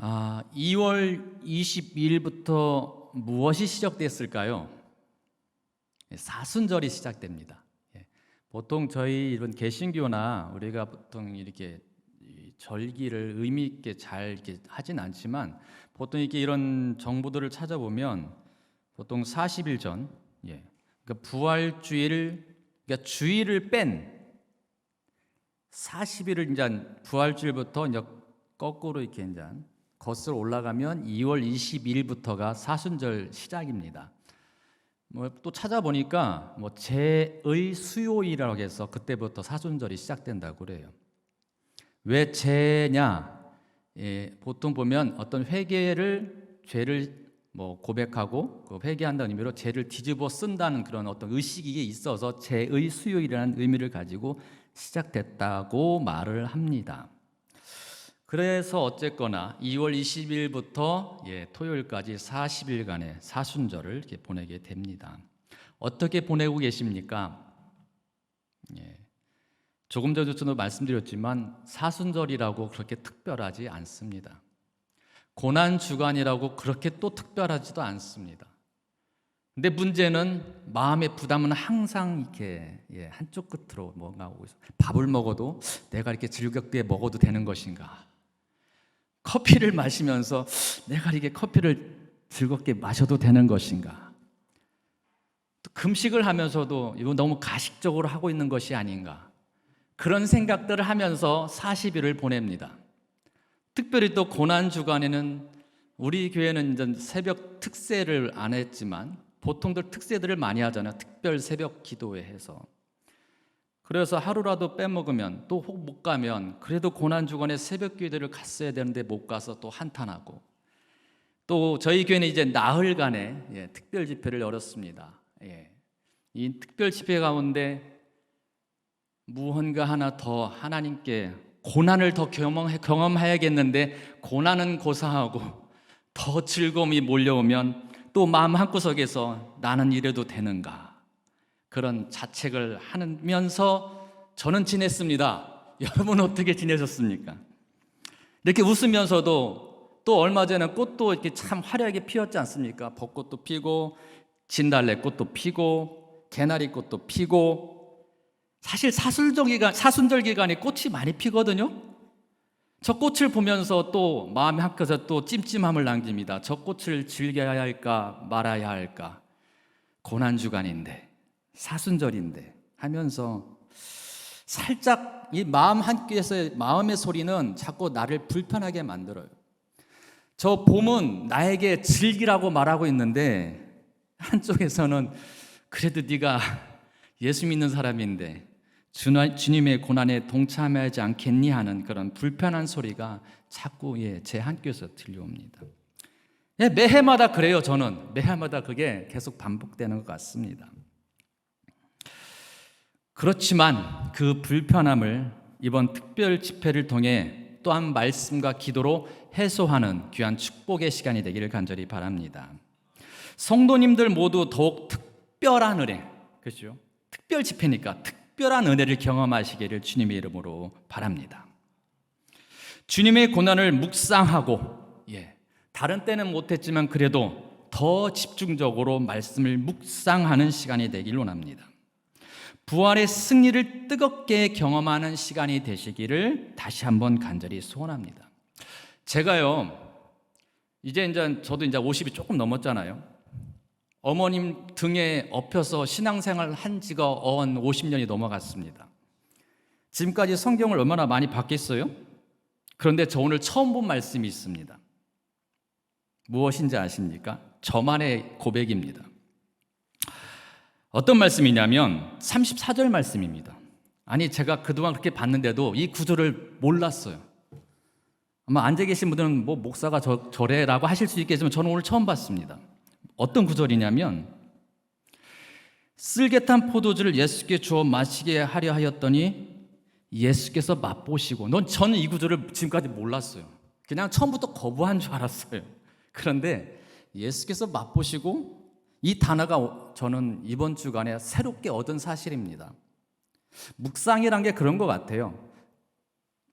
2월 22일부터 무엇이 시작됐을까요? 사순절이 시작됩니다. 보통 저희 이런 개신교나 우리가 보통 이렇게 절기를 의미 있게 잘 이렇게 하진 않지만 보통 이렇게 이런 정보들을 찾아보면 보통 40일 전, 그러니까 부활주일, 그러니까 주일을 뺀 40일을 이제 부활주일부터 이제 거꾸로 이렇게 이제 거슬러 올라가면 2월 22일부터가 사순절 시작입니다. 또 찾아보니까 제의 수요일이라고 해서 그때부터 사순절이 시작된다고 그래요. 왜 제냐? 보통 보면 어떤 죄를 고백하고 그 회개한다는 의미로 죄를 뒤집어 쓴다는 그런 어떤 의식이 있어서 제의 수요일이라는 의미를 가지고 시작됐다고 말을 합니다. 그래서 어쨌거나 2월 20일부터 토요일까지 40일간의 사순절을 이렇게 보내게 됩니다. 어떻게 보내고 계십니까? 조금 전에도 말씀드렸지만 사순절이라고 그렇게 특별하지 않습니다. 고난주간이라고 그렇게 또 특별하지도 않습니다. 근데 문제는 마음의 부담은 항상 이렇게 한쪽 끝으로 뭔가 오고 있어요. 밥을 먹어도 내가 이렇게 즐겁게 먹어도 되는 것인가? 커피를 마시면서 내가 이렇게 커피를 즐겁게 마셔도 되는 것인가? 또 금식을 하면서도 이거 너무 가식적으로 하고 있는 것이 아닌가? 그런 생각들을 하면서 40일을 보냅니다. 특별히 또 고난주간에는 우리 교회는 이제 새벽 특세를 안 했지만 보통들 특세들을 많이 하잖아요. 특별 새벽 기도회 해서. 그래서 하루라도 빼먹으면 또 혹 못 가면 그래도 고난주간에 새벽 기도를 갔어야 되는데 못 가서 또 한탄하고, 또 저희 교회는 이제 나흘간의 특별 집회를 열었습니다. 이 특별 집회 가운데 무언가 하나 더 하나님께 고난을 더 경험해야겠는데 고난은 고사하고 더 즐거움이 몰려오면 또 마음 한구석에서 나는 이래도 되는가, 그런 자책을 하면서 저는 지냈습니다. 여러분 어떻게 지내셨습니까? 이렇게 웃으면서도 또 얼마 전에 꽃도 이렇게 참 화려하게 피었지 않습니까? 벚꽃도 피고 진달래꽃도 피고 개나리꽃도 피고, 사실 사순절 기간에 꽃이 많이 피거든요. 저 꽃을 보면서 또 마음이 한켠에서 또 찜찜함을 남깁니다. 저 꽃을 즐겨야 할까 말아야 할까? 고난주간인데 사순절인데 하면서 살짝 이 마음 한켠에서 마음의 소리는 자꾸 나를 불편하게 만들어요. 저 봄은 나에게 즐기라고 말하고 있는데 한쪽에서는 그래도 네가 예수 믿는 사람인데 주님의 고난에 동참하지 않겠니 하는 그런 불편한 소리가 자꾸 제 한귀에서 들려옵니다. 매해마다 그래요. 저는 매해마다 그게 계속 반복되는 것 같습니다. 그렇지만 그 불편함을 이번 특별 집회를 통해 또한 말씀과 기도로 해소하는 귀한 축복의 시간이 되기를 간절히 바랍니다. 성도님들 모두 더욱 특별한 은혜, 그렇죠? 특별 집회니까 특별한 은혜를 경험하시기를 주님의 이름으로 바랍니다. 주님의 고난을 묵상하고, 다른 때는 못했지만 그래도 더 집중적으로 말씀을 묵상하는 시간이 되길 원합니다. 부활의 승리를 뜨겁게 경험하는 시간이 되시기를 다시 한번 간절히 소원합니다. 제가요, 저도 이제 50이 조금 넘었잖아요. 어머님 등에 엎혀서 신앙생활 한 지가 50년이 넘어갔습니다. 지금까지 성경을 얼마나 많이 봤겠어요? 그런데 저 오늘 처음 본 말씀이 있습니다. 무엇인지 아십니까? 저만의 고백입니다. 어떤 말씀이냐면 34절 말씀입니다. 아니, 제가 그동안 그렇게 봤는데도 이 구절을 몰랐어요. 아마 앉아 계신 분들은 목사가 저래라고 하실 수 있겠지만 저는 오늘 처음 봤습니다. 어떤 구절이냐면, 쓸개탄 포도주를 예수께 주어 마시게 하려 하였더니 예수께서 맛보시고, 저는 이 구절을 지금까지 몰랐어요. 그냥 처음부터 거부한 줄 알았어요. 그런데 예수께서 맛보시고, 이 단어가 저는 이번 주간에 새롭게 얻은 사실입니다. 묵상이란 게 그런 것 같아요.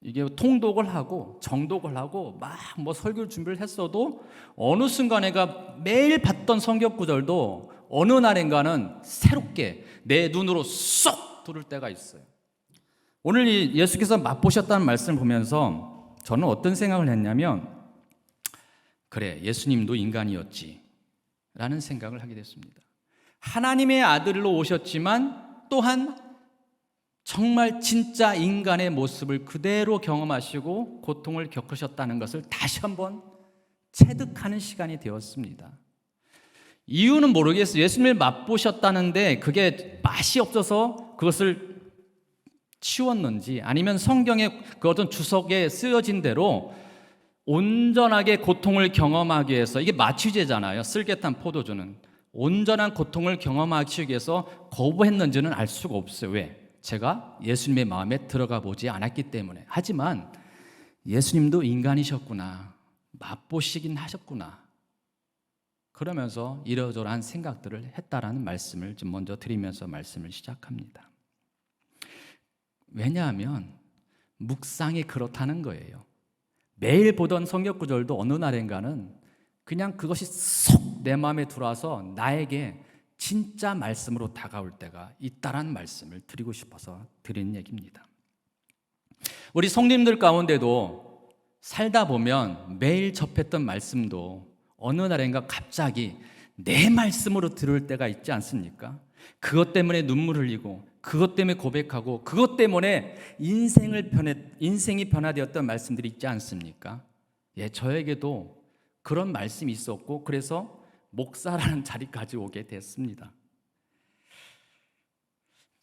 이게 통독을 하고 정독을 하고 막 뭐 설교 준비를 했어도 어느 순간에가 매일 봤던 성경 구절도 어느 날인가는 새롭게 내 눈으로 쏙 들을 때가 있어요. 오늘 이 예수께서 맛보셨다는 말씀을 보면서 저는 어떤 생각을 했냐면, 그래, 예수님도 인간이었지 라는 생각을 하게 됐습니다. 하나님의 아들로 오셨지만 또한 정말 진짜 인간의 모습을 그대로 경험하시고 고통을 겪으셨다는 것을 다시 한번 체득하는 시간이 되었습니다. 이유는 모르겠어요. 예수님을 맛보셨다는데 그게 맛이 없어서 그것을 치웠는지, 아니면 성경의 그 어떤 주석에 쓰여진 대로 온전하게 고통을 경험하기 위해서, 이게 마취제잖아요. 쓸개탄 포도주는 온전한 고통을 경험하기 위해서 거부했는지는 알 수가 없어요. 왜? 제가 예수님의 마음에 들어가 보지 않았기 때문에. 하지만 예수님도 인간이셨구나, 맛보시긴 하셨구나, 그러면서 이러저러한 생각들을 했다라는 말씀을 좀 먼저 드리면서 말씀을 시작합니다. 왜냐하면 묵상이 그렇다는 거예요. 매일 보던 성경 구절도 어느 날인가는 그냥 그것이 쏙 내 마음에 들어와서 나에게 진짜 말씀으로 다가올 때가 있다라는 말씀을 드리고 싶어서 드린 얘기입니다. 우리 성님들 가운데도 살다 보면 매일 접했던 말씀도 어느 날인가 갑자기 내 말씀으로 들을 때가 있지 않습니까? 그것 때문에 눈물 흘리고, 그것 때문에 고백하고, 그것 때문에 인생이 변화되었던 말씀들이 있지 않습니까? 예, 저에게도 그런 말씀이 있었고, 그래서 목사라는 자리까지 오게 됐습니다.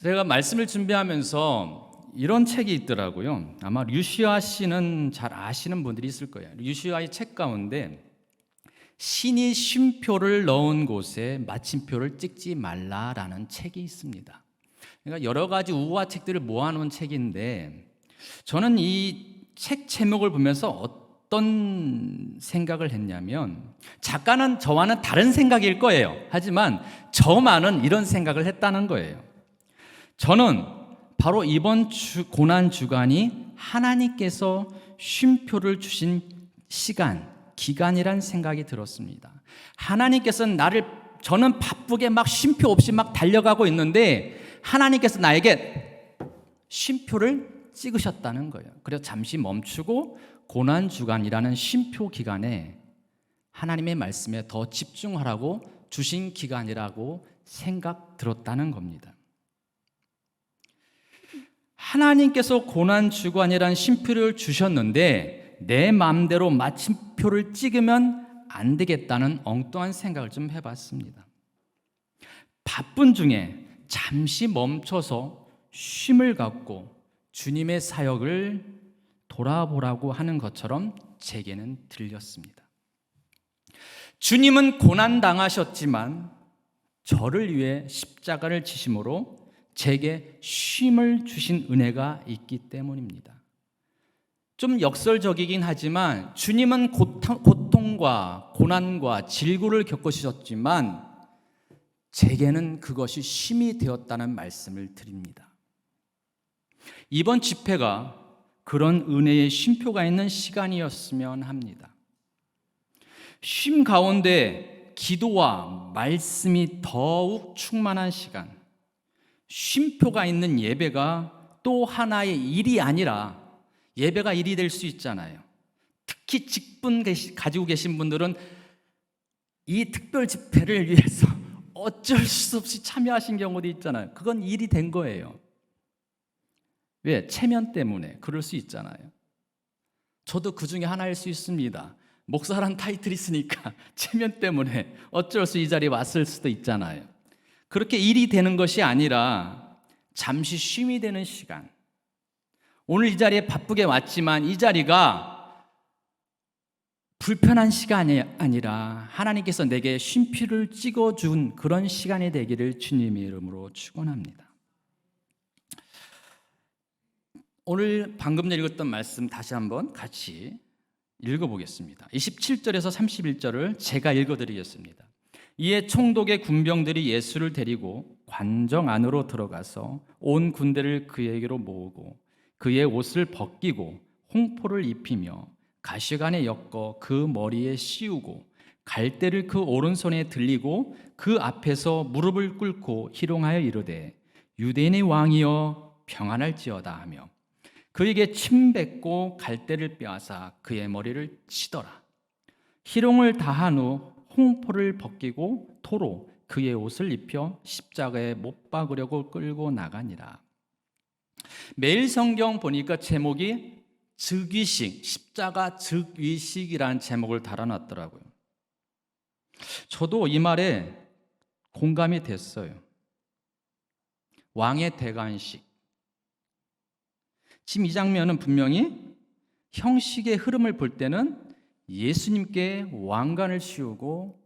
제가 말씀을 준비하면서 이런 책이 있더라고요. 아마 류시아 씨는 잘 아시는 분들이 있을 거예요. 류시아의 책 가운데 신이 쉼표를 넣은 곳에 마침표를 찍지 말라라는 책이 있습니다. 그러니까 여러 가지 우화책들을 모아놓은 책인데, 저는 이 책 제목을 보면서 어떤 생각을 했냐면, 작가는 저와는 다른 생각일 거예요. 하지만 저만은 이런 생각을 했다는 거예요. 저는 바로 이번 고난 주간이 하나님께서 쉼표를 주신 기간이란 생각이 들었습니다. 하나님께서는 저는 바쁘게 막 쉼표 없이 막 달려가고 있는데 하나님께서 나에게 쉼표를 찍으셨다는 거예요. 그래서 잠시 멈추고 고난 주간이라는 쉼표 기간에 하나님의 말씀에 더 집중하라고 주신 기간이라고 생각 들었다는 겁니다. 하나님께서 고난 주간이라는 쉼표를 주셨는데 내 마음대로 마침표를 찍으면 안 되겠다는 엉뚱한 생각을 좀 해봤습니다. 바쁜 중에 잠시 멈춰서 쉼을 갖고 주님의 사역을 돌아보라고 하는 것처럼 제게는 들렸습니다. 주님은 고난당하셨지만 저를 위해 십자가를 지심으로 제게 쉼을 주신 은혜가 있기 때문입니다. 좀 역설적이긴 하지만 주님은 고통과 고난과 질고를 겪으셨지만 제게는 그것이 쉼이 되었다는 말씀을 드립니다. 이번 집회가 그런 은혜의 쉼표가 있는 시간이었으면 합니다. 쉼 가운데 기도와 말씀이 더욱 충만한 시간, 쉼표가 있는 예배가 또 하나의 일이 아니라 예배가 일이 될 수 있잖아요. 특히 직분 가지고 계신 분들은 이 특별 집회를 위해서 어쩔 수 없이 참여하신 경우도 있잖아요. 그건 일이 된 거예요. 왜? 체면 때문에 그럴 수 있잖아요. 저도 그 중에 하나일 수 있습니다. 목사란 타이틀이 있으니까 체면 때문에 어쩔 수 이 자리에 왔을 수도 있잖아요. 그렇게 일이 되는 것이 아니라 잠시 쉼이 되는 시간. 오늘 이 자리에 바쁘게 왔지만 이 자리가 불편한 시간이 아니라 하나님께서 내게 쉼표를 찍어준 그런 시간이 되기를 주님의 이름으로 축원합니다. 오늘 방금 읽었던 말씀 다시 한번 같이 읽어보겠습니다. 27절에서 31절을 제가 읽어드리겠습니다. 이에 총독의 군병들이 예수를 데리고 관정 안으로 들어가서 온 군대를 그에게로 모으고 그의 옷을 벗기고 홍포를 입히며 가시관에 엮어 그 머리에 씌우고 갈대를 그 오른손에 들리고 그 앞에서 무릎을 꿇고 희롱하여 이르되 유대인의 왕이여 평안할지어다 하며 그에게 침 뱉고 갈대를 빼앗아 그의 머리를 치더라. 희롱을 다한 후 홍포를 벗기고 토로 그의 옷을 입혀 십자가에 못 박으려고 끌고 나가니라. 매일 성경 보니까 제목이 즉위식, 십자가 즉위식이라는 제목을 달아놨더라고요. 저도 이 말에 공감이 됐어요. 왕의 대관식. 지금 이 장면은 분명히 형식의 흐름을 볼 때는 예수님께 왕관을 씌우고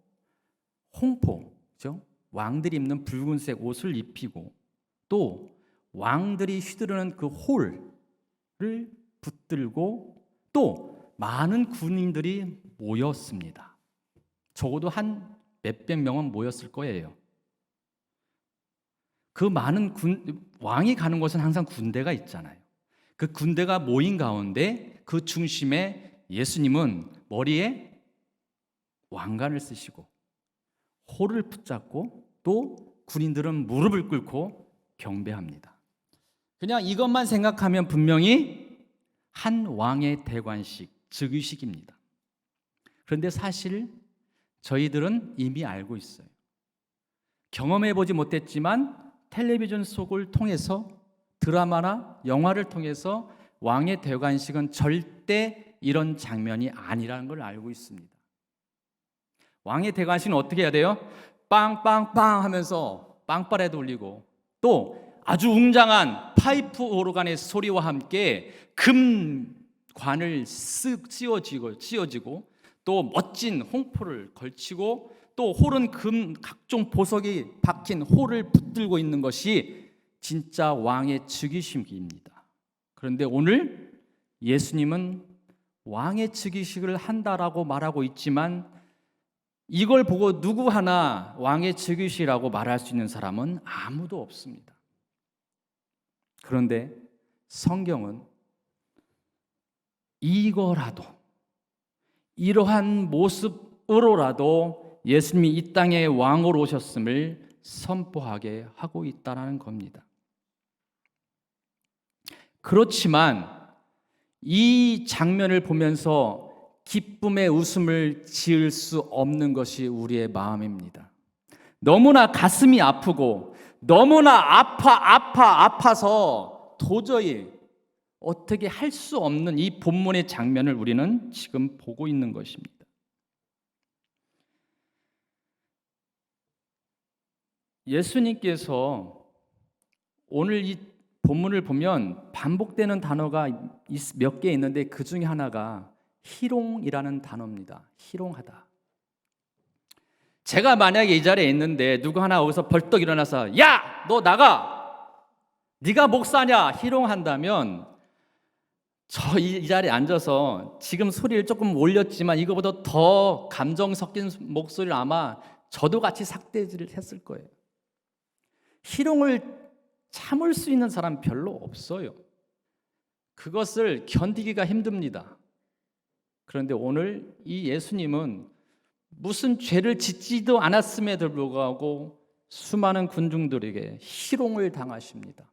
홍포, 그렇죠? 왕들이 입는 붉은색 옷을 입히고 또 왕들이 휘두르는 그 홀을 붙들고 또 많은 군인들이 모였습니다. 적어도 한 몇백 명은 모였을 거예요. 그 많은 왕이 가는 곳은 항상 군대가 있잖아요. 그 군대가 모인 가운데 그 중심에 예수님은 머리에 왕관을 쓰시고 홀을 붙잡고 또 군인들은 무릎을 꿇고 경배합니다. 그냥 이것만 생각하면 분명히 한 왕의 대관식, 즉위식입니다. 그런데 사실 저희들은 이미 알고 있어요. 경험해보지 못했지만 텔레비전 속을 통해서 드라마나 영화를 통해서 왕의 대관식은 절대 이런 장면이 아니라는 걸 알고 있습니다. 왕의 대관식은 어떻게 해야 돼요? 빵빵빵 하면서 빵빠레도 울리고 또 아주 웅장한 파이프 오르간의 소리와 함께 금관을 쓱 씌워지고 또 멋진 홍포를 걸치고 또 홀은 금 각종 보석이 박힌 홀을 붙들고 있는 것이 진짜 왕의 즉위식입니다. 그런데 오늘 예수님은 왕의 즉위식을 한다라고 말하고 있지만 이걸 보고 누구 하나 왕의 즉위식이라고 말할 수 있는 사람은 아무도 없습니다. 그런데 성경은 이거라도 이러한 모습으로라도 예수님이 이 땅에 왕으로 오셨음을 선포하게 하고 있다는 겁니다. 그렇지만 이 장면을 보면서 기쁨의 웃음을 지을 수 없는 것이 우리의 마음입니다. 너무나 가슴이 아프고 너무나 아파서 도저히 어떻게 할 수 없는 이 본문의 장면을 우리는 지금 보고 있는 것입니다. 예수님께서 오늘 이 본문을 보면 반복되는 단어가 몇 개 있는데 그 중에 하나가 희롱이라는 단어입니다. 희롱하다. 제가 만약에 이 자리에 있는데 누구 하나 여기서 벌떡 일어나서 야! 너 나가! 네가 목사냐? 희롱한다면 저 이 자리에 앉아서 지금 소리를 조금 올렸지만 이거보다 더 감정 섞인 목소리를 아마 저도 같이 삭대질을 했을 거예요. 희롱을 참을 수 있는 사람 별로 없어요. 그것을 견디기가 힘듭니다. 그런데 오늘 이 예수님은 무슨 죄를 짓지도 않았음에도 불구하고 수많은 군중들에게 희롱을 당하십니다.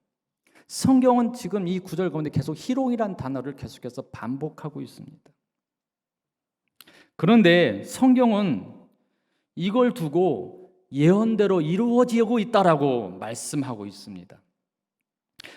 성경은 지금 이 구절 가운데 계속 희롱이란 단어를 계속해서 반복하고 있습니다. 그런데 성경은 이걸 두고 예언대로 이루어지고 있다라고 말씀하고 있습니다.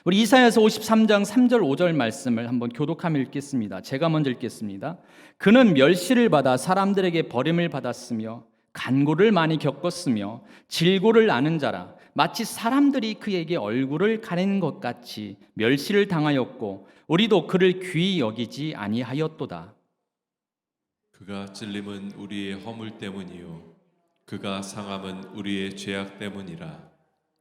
우리 이사야서 53장 3절 5절 말씀을 한번 교독하며 읽겠습니다. 제가 먼저 읽겠습니다. 그는 멸시를 받아 사람들에게 버림을 받았으며 간고를 많이 겪었으며 질고를 아는 자라 마치 사람들이 그에게 얼굴을 가리는 것 같이 멸시를 당하였고 우리도 그를 귀히 여기지 아니하였도다. 그가 찔림은 우리의 허물 때문이요 그가 상함은 우리의 죄악 때문이라.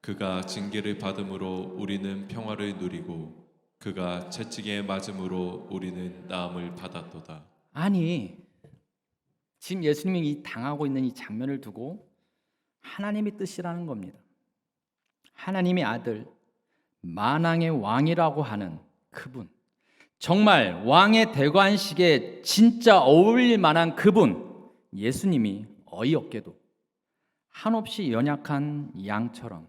그가 징계를 받음으로 우리는 평화를 누리고 그가 채찍에 맞음으로 우리는 나음을 받았도다. 아니, 지금 예수님이 이 당하고 있는 이 장면을 두고 하나님의 뜻이라는 겁니다. 하나님의 아들, 만왕의 왕이라고 하는 그분, 정말 왕의 대관식에 진짜 어울릴 만한 그분 예수님이 어이없게도 한없이 연약한 양처럼,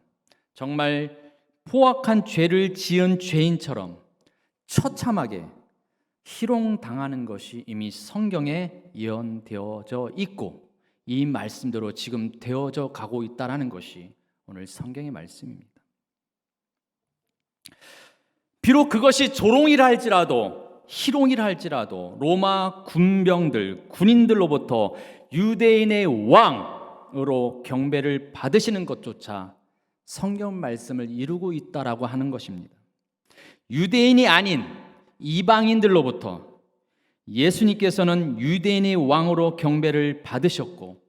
정말 포악한 죄를 지은 죄인처럼 처참하게 희롱당하는 것이 이미 성경에 예언되어져 있고 이 말씀대로 지금 되어져 가고 있다는 것이 오늘 성경의 말씀입니다. 비록 그것이 조롱이라 할지라도, 희롱이라 할지라도 로마 군병들, 군인들로부터 유대인의 왕으로 경배를 받으시는 것조차 성경 말씀을 이루고 있다라고 하는 것입니다. 유대인이 아닌 이방인들로부터 예수님께서는 유대인의 왕으로 경배를 받으셨고,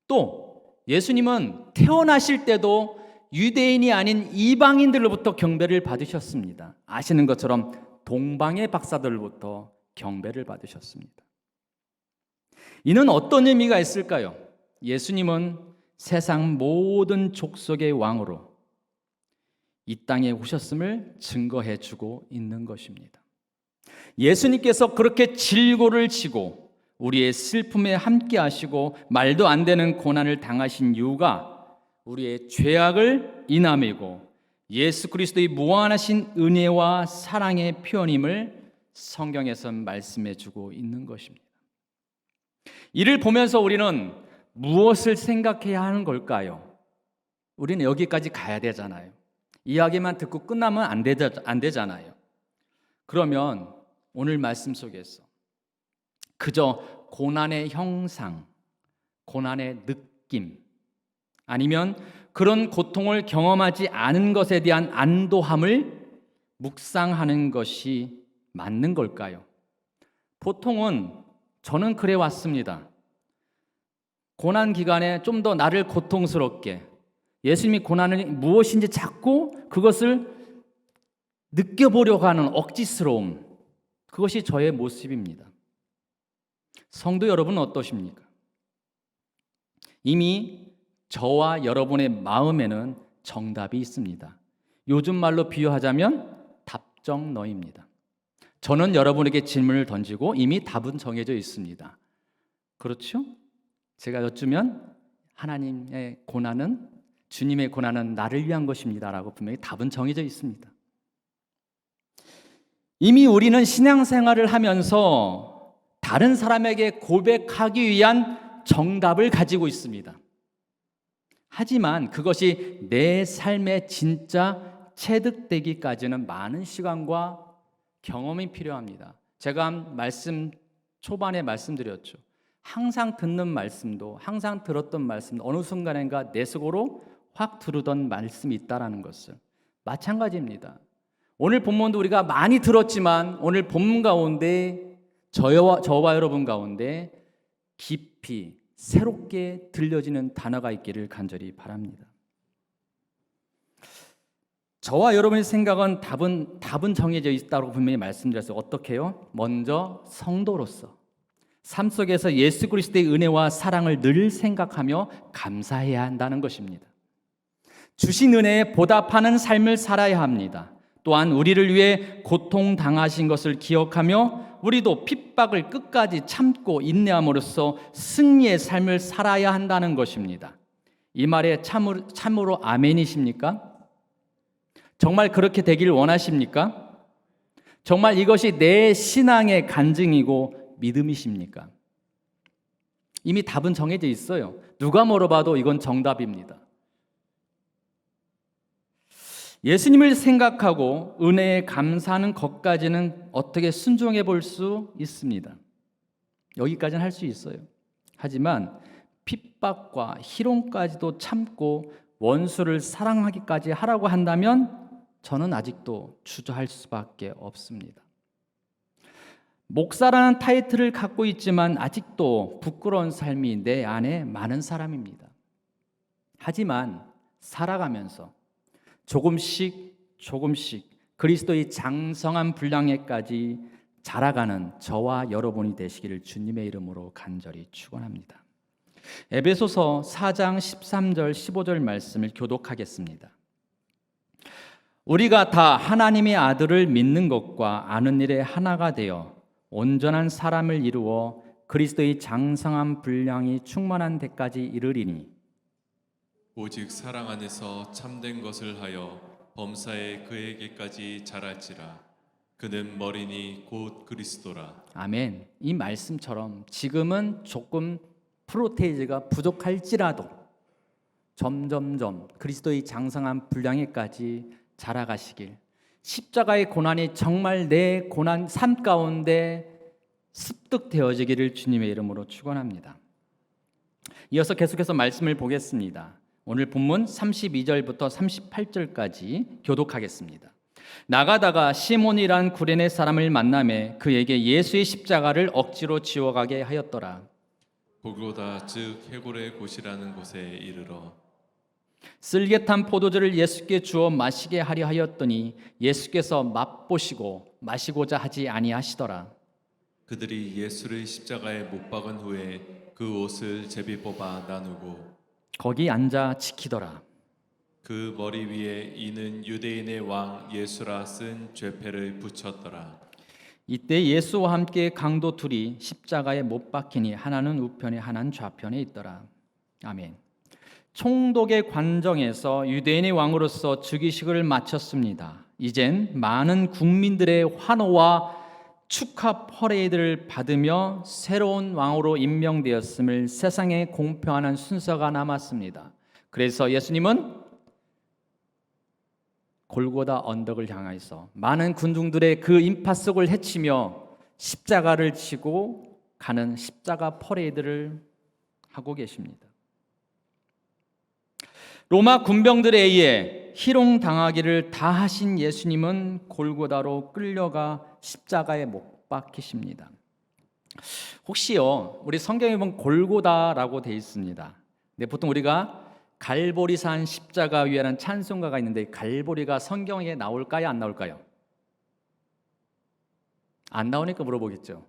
또 예수님은 태어나실 때도 유대인이 아닌 이방인들로부터 경배를 받으셨습니다. 아시는 것처럼 동방의 박사들로부터 경배를 받으셨습니다. 이는 어떤 의미가 있을까요? 예수님은 세상 모든 족속의 왕으로 이 땅에 오셨음을 증거해 주고 있는 것입니다. 예수님께서 그렇게 질고를 지고 우리의 슬픔에 함께 하시고 말도 안 되는 고난을 당하신 이유가 우리의 죄악을 인함이고 예수 그리스도의 무한하신 은혜와 사랑의 표현임을 성경에서 말씀해 주고 있는 것입니다. 이를 보면서 우리는 무엇을 생각해야 하는 걸까요? 우리는 여기까지 가야 되잖아요. 이야기만 듣고 끝나면 안 되잖아요. 그러면 오늘 말씀 속에서 그저 고난의 형상, 고난의 느낌, 아니면 그런 고통을 경험하지 않은 것에 대한 안도함을 묵상하는 것이 맞는 걸까요? 보통은 저는 그래 왔습니다. 고난 기간에 좀 더 나를 고통스럽게, 예수님이 고난이 무엇인지 자꾸 그것을 느껴보려고 하는 억지스러움, 그것이 저의 모습입니다. 성도 여러분은 어떠십니까? 이미 저와 여러분의 마음에는 정답이 있습니다. 요즘 말로 비유하자면 답정너입니다. 저는 여러분에게 질문을 던지고 이미 답은 정해져 있습니다. 그렇죠? 제가 여쭈면 하나님의 고난은, 주님의 고난은 나를 위한 것입니다 라고 분명히 답은 정해져 있습니다. 이미 우리는 신앙생활을 하면서 다른 사람에게 고백하기 위한 정답을 가지고 있습니다. 하지만 그것이 내 삶에 진짜 체득되기까지는 많은 시간과 경험이 필요합니다. 제가 말씀 초반에 말씀드렸죠. 항상 듣는 말씀도, 항상 들었던 말씀도 어느 순간인가 내 속으로 확 들어오던 말씀이 있다는 것을, 마찬가지입니다. 오늘 본문도 우리가 많이 들었지만 오늘 본문 가운데 저와 여러분 가운데 깊이 새롭게 들려지는 단어가 있기를 간절히 바랍니다. 저와 여러분의 생각은 답은 정해져 있다고 분명히 말씀드렸어요. 어떻게요? 먼저 성도로서 삶 속에서 예수 그리스도의 은혜와 사랑을 늘 생각하며 감사해야 한다는 것입니다. 주신 은혜에 보답하는 삶을 살아야 합니다. 또한 우리를 위해 고통당하신 것을 기억하며 우리도 핍박을 끝까지 참고 인내함으로써 승리의 삶을 살아야 한다는 것입니다. 이 말에 참으로 아멘이십니까? 정말 그렇게 되길 원하십니까? 정말 이것이 내 신앙의 간증이고 믿음이십니까? 이미 답은 정해져 있어요. 누가 물어봐도 이건 정답입니다. 예수님을 생각하고 은혜에 감사하는 것까지는 어떻게 순종해 볼 수 있습니다. 여기까지는 할 수 있어요. 하지만 핍박과 희롱까지도 참고 원수를 사랑하기까지 하라고 한다면 저는 아직도 주저할 수밖에 없습니다. 목사라는 타이틀을 갖고 있지만 아직도 부끄러운 삶이 내 안에 많은 사람입니다. 하지만 살아가면서 조금씩 그리스도의 장성한 분량에까지 자라가는 저와 여러분이 되시기를 주님의 이름으로 간절히 축원합니다. 에베소서 4장 13절 15절 말씀을 교독하겠습니다. 우리가 다 하나님의 아들을 믿는 것과 아는 일에 하나가 되어 온전한 사람을 이루어 그리스도의 장성한 분량이 충만한 데까지 이르리니 오직 사랑 안에서 참된 것을 하여 범사에 그에게까지 자랄지라. 그는 머리니 곧 그리스도라. 아멘. 이 말씀처럼 지금은 조금 프로테이즈가 부족할지라도 점점점 그리스도의 장성한 분량에까지 자라가시길, 십자가의 고난이 정말 내 고난 삶 가운데 습득되어지기를 주님의 이름으로 축원합니다. 이어서 계속해서 말씀을 보겠습니다. 오늘 본문 32절부터 38절까지 교독하겠습니다. 나가다가 시몬이란 구레네 사람을 만나매 그에게 예수의 십자가를 억지로 지워가게 하였더라. 보고다 즉 해골의 곳이라는 곳에 이르러 쓸개탄 포도주를 예수께 주어 마시게 하려 하였더니 예수께서 맛보시고 마시고자 하지 아니하시더라. 그들이 예수를 십자가에 못 박은 후에 그 옷을 제비 뽑아 나누고 거기 앉아 지키더라. 그 머리 위에 이는 유대인의 왕 예수라 쓴 죄패를 붙였더라. 이때 예수와 함께 강도 둘이 십자가에 못 박히니 하나는 우편에 하나는 좌편에 있더라. 아멘. 총독의 관정에서 유대인의 왕으로서 즉위식을 마쳤습니다. 이젠 많은 국민들의 환호와 축하 퍼레이드를 받으며 새로운 왕으로 임명되었음을 세상에 공표하는 순서가 남았습니다. 그래서 예수님은 골고다 언덕을 향해서 많은 군중들의 그 인파 속을 헤치며 십자가를 지고 가는 십자가 퍼레이드를 하고 계십니다. 로마 군병들에 의해 희롱당하기를 다 하신 예수님은 골고다로 끌려가 십자가에 못 박히십니다. 혹시요, 우리 성경에 보면 골고다라고 되어 있습니다. 근데 보통 우리가 갈보리산 십자가 위에라는 찬송가가 있는데 갈보리가 성경에 나올까요, 안 나올까요? 안 나오니까 물어보겠죠.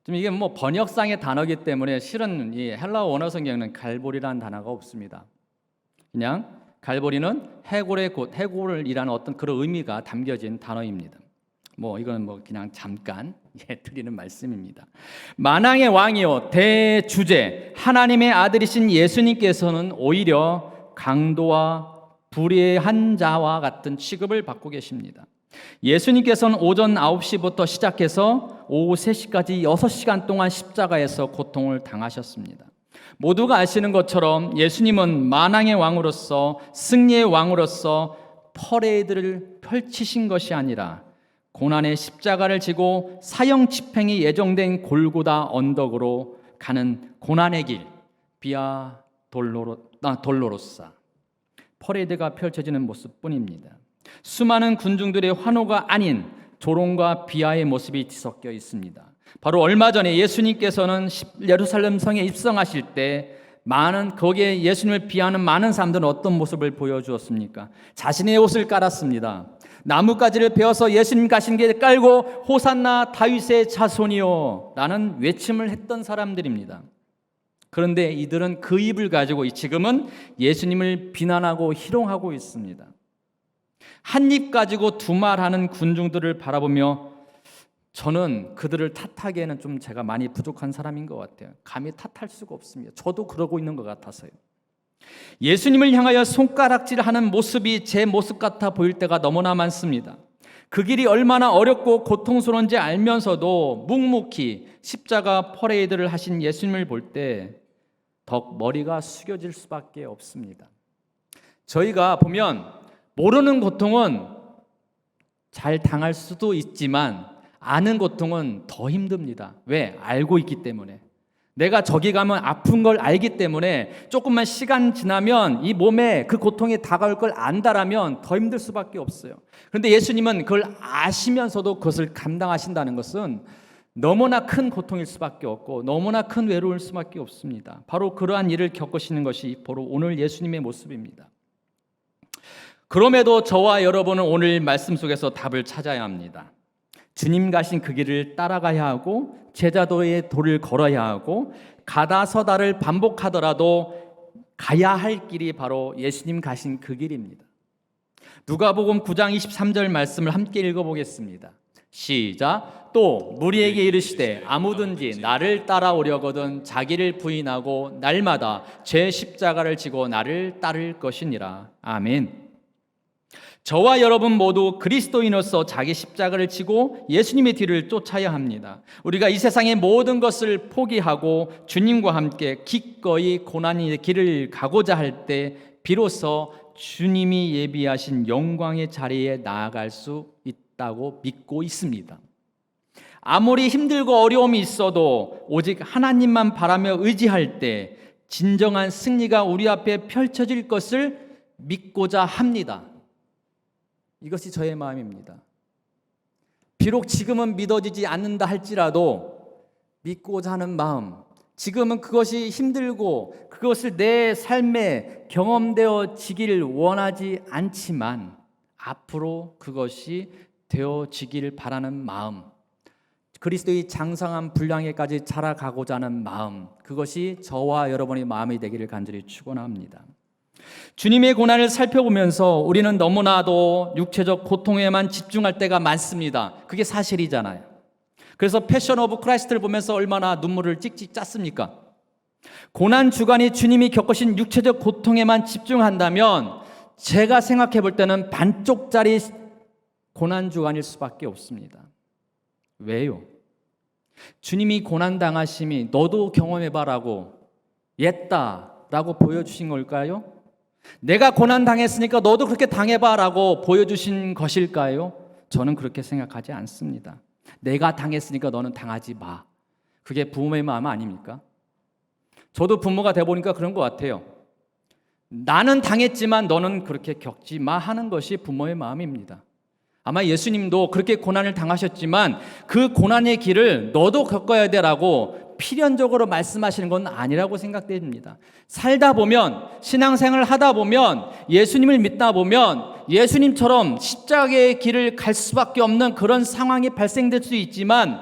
좀 이게 뭐 번역상의 단어이기 때문에 실은 이 헬라어 원어 성경에는 갈보리라는 단어가 없습니다. 그냥 갈보리는 해골의 곳, 해골이라는 어떤 그런 의미가 담겨진 단어입니다. 뭐 이건 뭐 그냥 잠깐 드리는 말씀입니다. 만왕의 왕이요 대주제 하나님의 아들이신 예수님께서는 오히려 강도와 불의한 자와 같은 취급을 받고 계십니다. 예수님께서는 오전 9시부터 시작해서 오후 3시까지 6시간 동안 십자가에서 고통을 당하셨습니다. 모두가 아시는 것처럼 예수님은 만왕의 왕으로서 승리의 왕으로서 퍼레이드를 펼치신 것이 아니라 고난의 십자가를 지고 사형 집행이 예정된 골고다 언덕으로 가는 고난의 길 비아 돌로로사 퍼레이드가 펼쳐지는 모습뿐입니다. 수많은 군중들의 환호가 아닌 조롱과 비하의 모습이 뒤섞여 있습니다. 바로 얼마 전에 예수님께서는 예루살렘 성에 입성하실 때 많은 거기에 예수님을 비하는 많은 사람들은 어떤 모습을 보여주었습니까? 자신의 옷을 깔았습니다. 나뭇가지를 베어서 예수님 가신 길에 깔고 호산나 다윗의 자손이요 라는 외침을 했던 사람들입니다. 그런데 이들은 그 입을 가지고 지금은 예수님을 비난하고 희롱하고 있습니다. 한 입 가지고 두 말하는 군중들을 바라보며 저는 그들을 탓하기에는 좀 제가 많이 부족한 사람인 것 같아요. 감히 탓할 수가 없습니다. 저도 그러고 있는 것 같아서요. 예수님을 향하여 손가락질하는 모습이 제 모습 같아 보일 때가 너무나 많습니다. 그 길이 얼마나 어렵고 고통스러운지 알면서도 묵묵히 십자가 퍼레이드를 하신 예수님을 볼 때 더 머리가 숙여질 수밖에 없습니다. 저희가 보면 모르는 고통은 잘 당할 수도 있지만 아는 고통은 더 힘듭니다. 왜? 알고 있기 때문에. 내가 저기 가면 아픈 걸 알기 때문에 조금만 시간 지나면 이 몸에 그 고통이 다가올 걸 안다라면 더 힘들 수밖에 없어요. 그런데 예수님은 그걸 아시면서도 그것을 감당하신다는 것은 너무나 큰 고통일 수밖에 없고 너무나 큰 외로울 수밖에 없습니다. 바로 그러한 일을 겪으시는 것이 바로 오늘 예수님의 모습입니다. 그럼에도 저와 여러분은 오늘 말씀 속에서 답을 찾아야 합니다. 주님 가신 그 길을 따라가야 하고 제자도의 도를 걸어야 하고 가다 서다를 반복하더라도 가야 할 길이 바로 예수님 가신 그 길입니다. 누가복음 9장 23절 말씀을 함께 읽어보겠습니다. 시작. 또 무리에게 이르시되 아무든지 나를 따라오려거든 자기를 부인하고 날마다 제 십자가를 지고 나를 따를 것이니라. 아멘. 저와 여러분 모두 그리스도인으로서 자기 십자가를 지고 예수님의 뒤를 쫓아야 합니다. 우리가 이 세상의 모든 것을 포기하고 주님과 함께 기꺼이 고난의 길을 가고자 할 때 비로소 주님이 예비하신 영광의 자리에 나아갈 수 있다고 믿고 있습니다. 아무리 힘들고 어려움이 있어도 오직 하나님만 바라며 의지할 때 진정한 승리가 우리 앞에 펼쳐질 것을 믿고자 합니다. 이것이 저의 마음입니다. 비록 지금은 믿어지지 않는다 할지라도 믿고자 하는 마음, 지금은 그것이 힘들고 그것을 내 삶에 경험되어지기를 원하지 않지만 앞으로 그것이 되어지기를 바라는 마음, 그리스도의 장성한 분량에까지 자라가고자 하는 마음, 그것이 저와 여러분의 마음이 되기를 간절히 축원합니다. 주님의 고난을 살펴보면서 우리는 너무나도 육체적 고통에만 집중할 때가 많습니다. 그게 사실이잖아요. 그래서 패션 오브 크라이스트를 보면서 얼마나 눈물을 찍찍 짰습니까? 고난 주간이 주님이 겪으신 육체적 고통에만 집중한다면 제가 생각해 볼 때는 반쪽짜리 고난 주간일 수밖에 없습니다. 왜요? 주님이 고난 당하심이 너도 경험해봐라고 옛다라고 보여주신 걸까요? 내가 고난 당했으니까 너도 그렇게 당해봐라고 보여주신 것일까요? 저는 그렇게 생각하지 않습니다. 내가 당했으니까 너는 당하지 마. 그게 부모의 마음 아닙니까? 저도 부모가 돼보니까 그런 것 같아요. 나는 당했지만 너는 그렇게 겪지 마 하는 것이 부모의 마음입니다. 아마 예수님도 그렇게 고난을 당하셨지만 그 고난의 길을 너도 겪어야 되라고 필연적으로 말씀하시는 건 아니라고 생각됩니다. 살다 보면, 신앙생활을 하다 보면, 예수님을 믿다 보면 예수님처럼 십자가의 길을 갈 수밖에 없는 그런 상황이 발생될 수 있지만,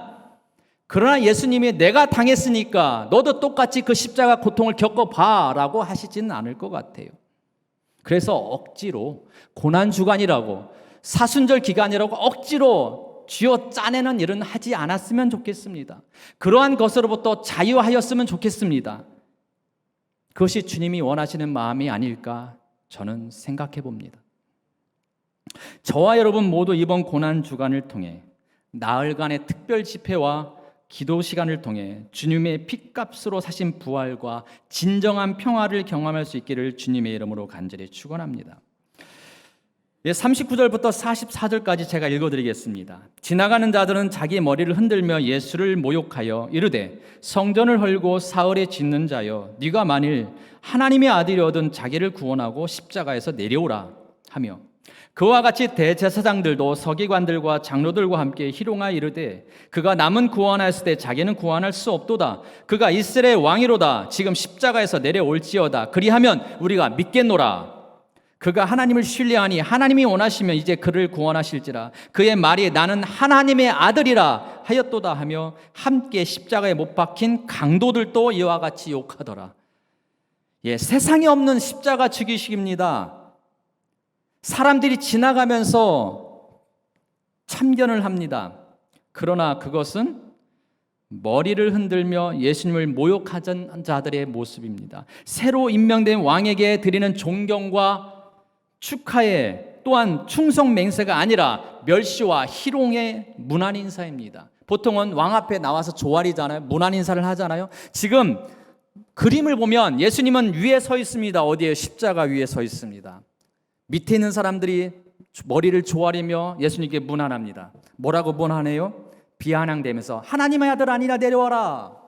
그러나 예수님이 내가 당했으니까 너도 똑같이 그 십자가 고통을 겪어봐 라고 하시지는 않을 것 같아요. 그래서 억지로 고난주간이라고, 사순절 기간이라고 억지로 쥐어 짜내는 일은 하지 않았으면 좋겠습니다. 그러한 것으로부터 자유하였으면 좋겠습니다. 그것이 주님이 원하시는 마음이 아닐까 저는 생각해 봅니다. 저와 여러분 모두 이번 고난 주간을 통해 나흘간의 특별 집회와 기도 시간을 통해 주님의 핏값으로 사신 부활과 진정한 평화를 경험할 수 있기를 주님의 이름으로 간절히 축원합니다. 39절부터 44절까지 제가 읽어드리겠습니다. 지나가는 자들은 자기 머리를 흔들며 예수를 모욕하여 이르되 성전을 헐고 사흘에 짓는 자여 네가 만일 하나님의 아들이거든 자기를 구원하고 십자가에서 내려오라 하며 그와 같이 대제사장들도 서기관들과 장로들과 함께 희롱하여 이르되 그가 남은 구원하였을 때 자기는 구원할 수 없도다. 그가 이스라엘 왕이로다. 지금 십자가에서 내려올지어다. 그리하면 우리가 믿겠노라. 그가 하나님을 신뢰하니 하나님이 원하시면 이제 그를 구원하실지라. 그의 말이 나는 하나님의 아들이라 하였도다 하며 함께 십자가에 못 박힌 강도들도 이와 같이 욕하더라. 세상에 없는 십자가 죽이식입니다. 사람들이 지나가면서 참견을 합니다. 그러나 그것은 머리를 흔들며 예수님을 모욕하던 자들의 모습입니다. 새로 임명된 왕에게 드리는 존경과 축하의 또한 충성 맹세가 아니라 멸시와 희롱의 문안 인사입니다. 보통은 왕 앞에 나와서 조아리잖아요. 문안 인사를 하잖아요. 지금 그림을 보면 예수님은 위에 서 있습니다. 어디에? 십자가 위에 서 있습니다. 밑에 있는 사람들이 머리를 조아리며 예수님께 문안합니다. 뭐라고 문안해요? 비아냥대면서 하나님의 아들 아니라 내려와라.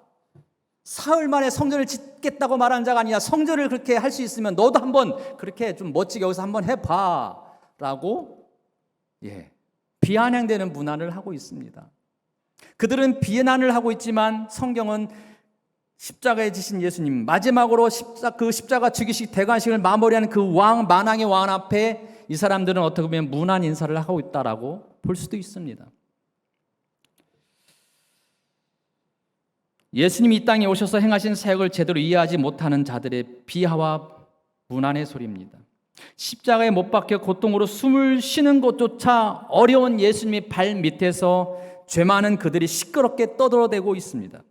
사흘 만에 성전을 짓겠다고 말한 자가 아니라 성전을 그렇게 할 수 있으면 너도 한번 그렇게 좀 멋지게 여기서 한번 해봐 라고 비아냥대는 문안을 하고 있습니다. 그들은 비난을 하고 있지만 성경은 십자가에 지신 예수님, 마지막으로 그 십자가 죽이식 대관식을 마무리하는 그 왕, 만왕의 왕 앞에 이 사람들은 어떻게 보면 문안 인사를 하고 있다라고 볼 수도 있습니다. 예수님이 이 땅에 오셔서 행하신 사역을 제대로 이해하지 못하는 자들의 비하와 문안의 소리입니다. 십자가에 못 박혀 고통으로 숨을 쉬는 것조차 어려운 예수님의 발 밑에서 죄 많은 그들이 시끄럽게 떠들어대고 있습니다.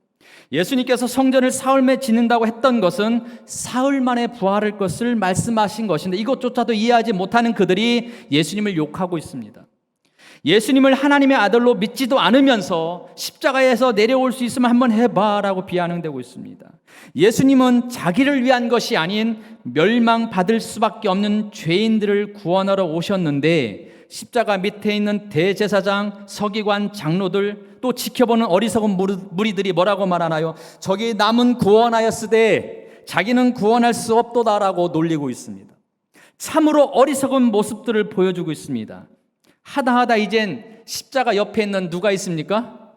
예수님께서 성전을 사흘째 짓는다고 했던 것은 사흘 만에 부활할 것을 말씀하신 것인데 이것조차도 이해하지 못하는 그들이 예수님을 욕하고 있습니다. 예수님을 하나님의 아들로 믿지도 않으면서 십자가에서 내려올 수 있으면 한번 해봐라고 비아냥대고 있습니다. 예수님은 자기를 위한 것이 아닌 멸망받을 수밖에 없는 죄인들을 구원하러 오셨는데 십자가 밑에 있는 대제사장, 서기관, 장로들 또 지켜보는 어리석은 무리들이 뭐라고 말하나요? 저기 남은 구원하였으되 자기는 구원할 수 없도다라고 놀리고 있습니다. 참으로 어리석은 모습들을 보여주고 있습니다. 하다 이젠 십자가 옆에 있는 누가 있습니까?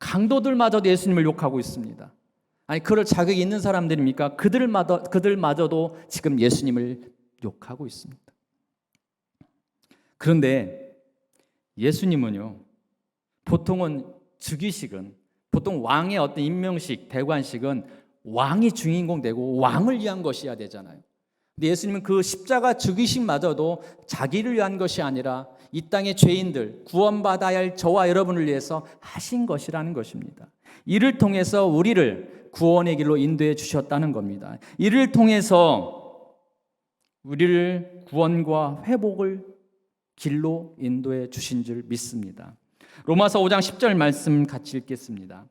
강도들마저도 예수님을 욕하고 있습니다. 아니 그럴 자격이 있는 사람들입니까? 그들마저도 지금 예수님을 욕하고 있습니다. 그런데 예수님은요, 보통은 즉위식은, 보통 왕의 어떤 임명식, 대관식은 왕이 주인공 되고 왕을 위한 것이어야 되잖아요. 근데 예수님은 그 십자가 즉위식마저도 자기를 위한 것이 아니라 이 땅의 죄인들, 구원받아야 할 저와 여러분을 위해서 하신 것이라는 것입니다. 이를 통해서 우리를 구원의 길로 인도해 주셨다는 겁니다. 이를 통해서 우리를 구원과 회복을 길로 인도해 주신 줄 믿습니다. 로마서 5장 10절 말씀 같이 읽겠습니다.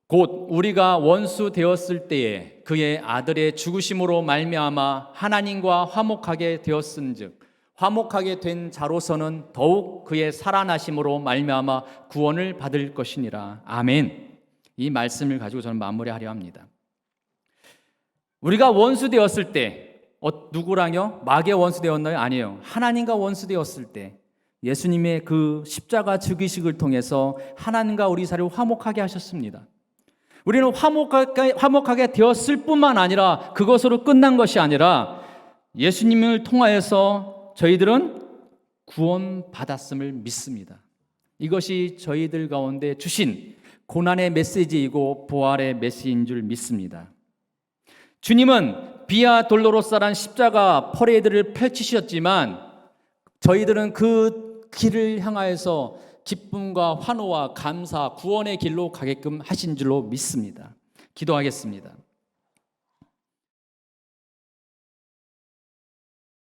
곧 우리가 원수 되었을 때에 그의 아들의 죽으심으로 말미암아 하나님과 화목하게 되었은즉 화목하게 된 자로서는 더욱 그의 살아나심으로 말미암아 구원을 받을 것이니라. 아멘. 이 말씀을 가지고 저는 마무리하려 합니다. 우리가 원수 되었을 때 누구랑요? 마귀의 원수 되었나요? 아니에요. 하나님과 원수 되었을 때 예수님의 그 십자가 즉위식을 통해서 하나님과 우리 사이를 화목하게 하셨습니다. 우리는 화목하게 되었을 뿐만 아니라 그것으로 끝난 것이 아니라 예수님을 통하여서 저희들은 구원받았음을 믿습니다. 이것이 저희들 가운데 주신 고난의 메시지이고 부활의 메시지인 줄 믿습니다. 주님은 비아 돌로로사란 십자가 퍼레이드를 펼치셨지만 저희들은 그 길을 향하여서 기쁨과 환호와 감사, 구원의 길로 가게끔 하신 줄로 믿습니다. 기도하겠습니다.